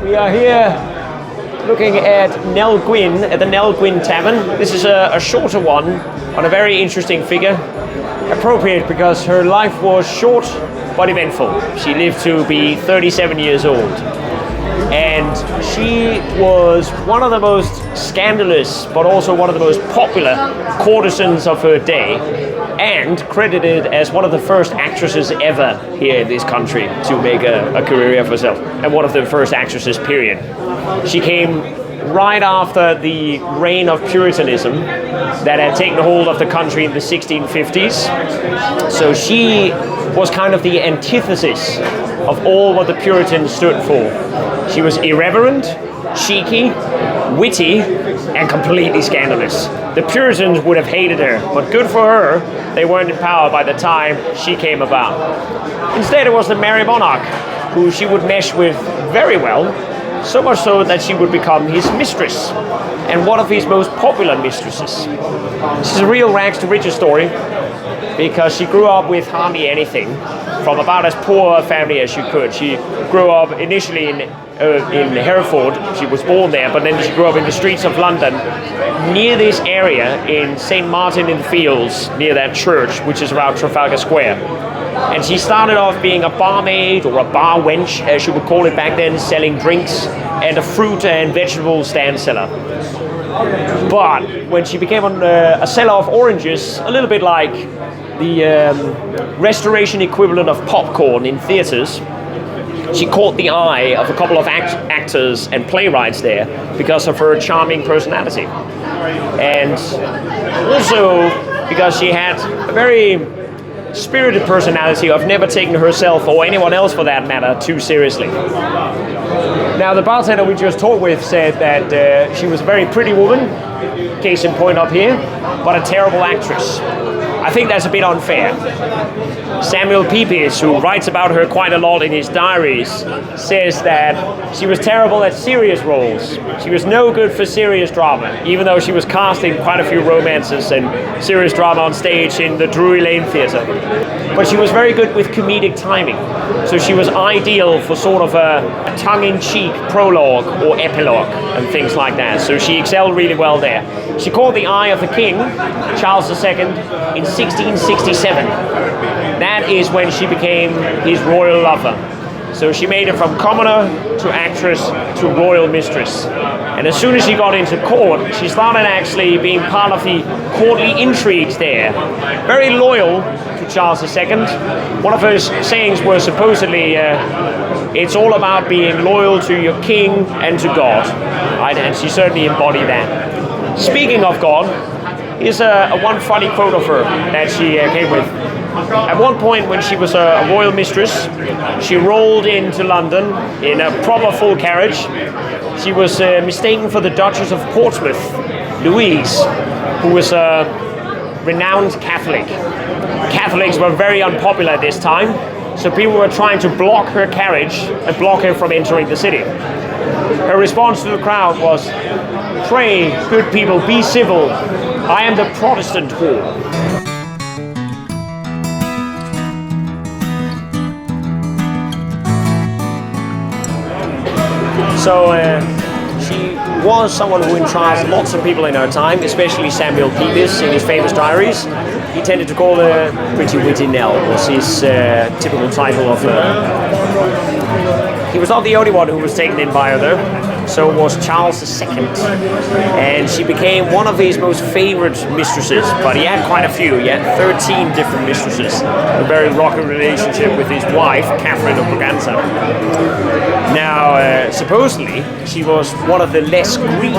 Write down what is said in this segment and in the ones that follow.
We are here looking at Nell Gwynn at the Nell Gwynn Tavern. This is a shorter one on a very interesting figure. Appropriate because her life was short but eventful. She lived to be 37 years old. And she was one of the most scandalous but also one of the most popular courtesans of her day, and credited as one of the first actresses ever here in this country to make a career of herself, and one of the first actresses, period. She came right after the reign of Puritanism that had taken hold of the country in the 1650s. So she was kind of the antithesis of all what the Puritans stood for. She was irreverent, cheeky, witty, and completely scandalous. The Puritans would have hated her, but good for her, they weren't in power by the time she came about. Instead, it was the merry monarch, who she would mesh with very well, so much so that she would become his mistress, and one of his most popular mistresses. This is a real rags to riches story, because she grew up with hardly anything, from about as poor a family as she could. She grew up initially in Hereford. She was born there, but then she grew up in the streets of London, near this area in St. Martin in the Fields, near that church, which is around Trafalgar Square. And she started off being a barmaid, or a bar wench, as you would call it back then, selling drinks, and a fruit and vegetable stand seller. But when she became a seller of oranges, a little bit like the restoration equivalent of popcorn in theaters, she caught the eye of a couple of actors and playwrights there because of her charming personality. And also because she had a very spirited personality of never taking herself, or anyone else for that matter, too seriously. Now, the bartender we just talked with said that she was a very pretty woman, case in point up here, but a terrible actress. I think that's a bit unfair. Samuel Pepys, who writes about her quite a lot in his diaries, says that she was terrible at serious roles. She was no good for serious drama, even though she was cast in quite a few romances and serious drama on stage in the Drury Lane Theatre. But she was very good with comedic timing, so she was ideal for sort of a tongue-in-cheek prologue or epilogue and things like that. So she excelled really well there. She caught the eye of the king, Charles II, in 1667. That is when she became his royal lover. So she made it from commoner to actress to royal mistress. And as soon as she got into court, she started actually being part of the courtly intrigues there. Very loyal to Charles II. One of her sayings was supposedly, it's all about being loyal to your king and to God. Right? And she certainly embodied that. Speaking of God, here's a one funny quote of her that she came with. At one point when she was a royal mistress, she rolled into London in a proper full carriage. She was mistaken for the Duchess of Portsmouth, Louise, who was a renowned Catholic. Catholics were very unpopular at this time, so people were trying to block her carriage and block her from entering the city. Her response to the crowd was, "Pray, good people, be civil. I am the Protestant whore." So she was someone who entranced lots of people in her time, especially Samuel Pepys in his famous diaries. He tended to call her Pretty Witty Nell, was his typical title of her. He was not the only one who was taken in by her though, so was Charles II. And she became one of his most favorite mistresses, but he had quite a few. He had 13 different mistresses. A very rocky relationship with his wife, Catherine of Braganza. Now, supposedly, she was one of the less greedy,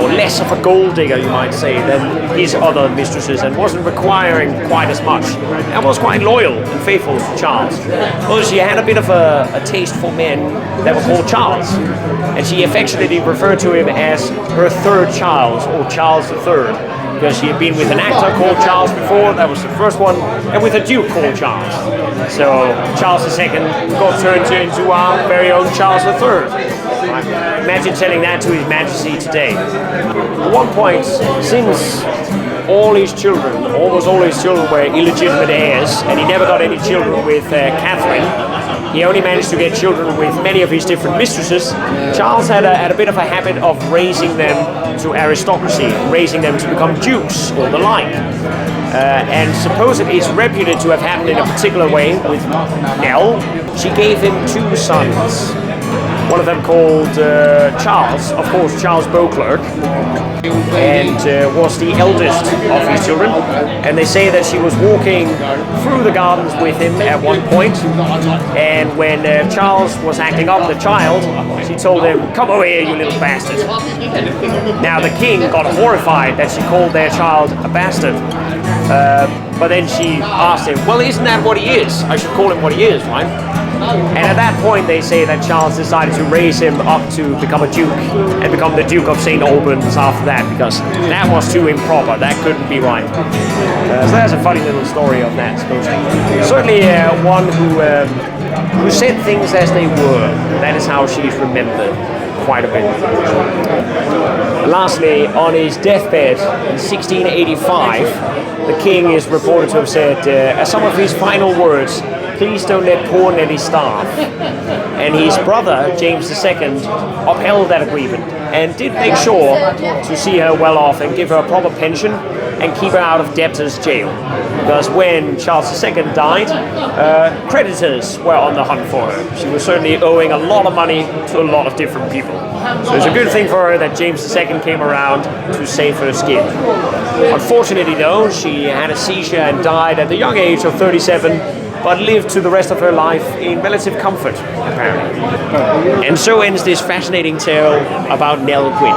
or less of a gold digger, you might say, than his other mistresses, and wasn't requiring quite as much, and was quite loyal and faithful to Charles. Although she had a bit of a taste for men that were called Charles, and she affectionately referred to him as her third Charles, or Charles III, because she had been with an actor called Charles before, that was the first one, and with a duke called Charles. So Charles II got turned into our very own Charles III. Imagine telling that to His Majesty today. At one point, since all his children, almost all his children were illegitimate heirs, and he never got any children with Catherine, he only managed to get children with many of his different mistresses. Charles had a bit of a habit of raising them to aristocracy, raising them to become dukes or the like. And supposedly it's reputed to have happened in a particular way with Nell. She gave him 2 sons. One of them called Charles, of course Charles Beauclerk, and was the eldest of his children. And they say that she was walking through the gardens with him at one point, and when Charles was acting up the child, she told him, "Come over here, you little bastard." Now the king got horrified that she called their child a bastard, but then she asked him, "Well, isn't that what he is? I should call him what he is, right?" And at that point they say that Charles decided to raise him up to become a duke and become the Duke of St. Albans after that, because that was too improper, that couldn't be right. So that's a funny little story of that, supposedly. Certainly one who said things as they were. That is how she's remembered quite a bit. Lastly, on his deathbed in 1685, the king is reported to have said, as some of his final words, "Please don't let poor Nelly starve." And his brother, James II, upheld that agreement and did make sure to see her well off and give her a proper pension and keep her out of debtors' jail. Because when Charles II died, creditors were on the hunt for her. She was certainly owing a lot of money to a lot of different people. So it's a good thing for her that James II came around to save her skin. Unfortunately though, she had a seizure and died at the young age of 37, but lived to the rest of her life in relative comfort, apparently. And so ends this fascinating tale about Nell Gwynn.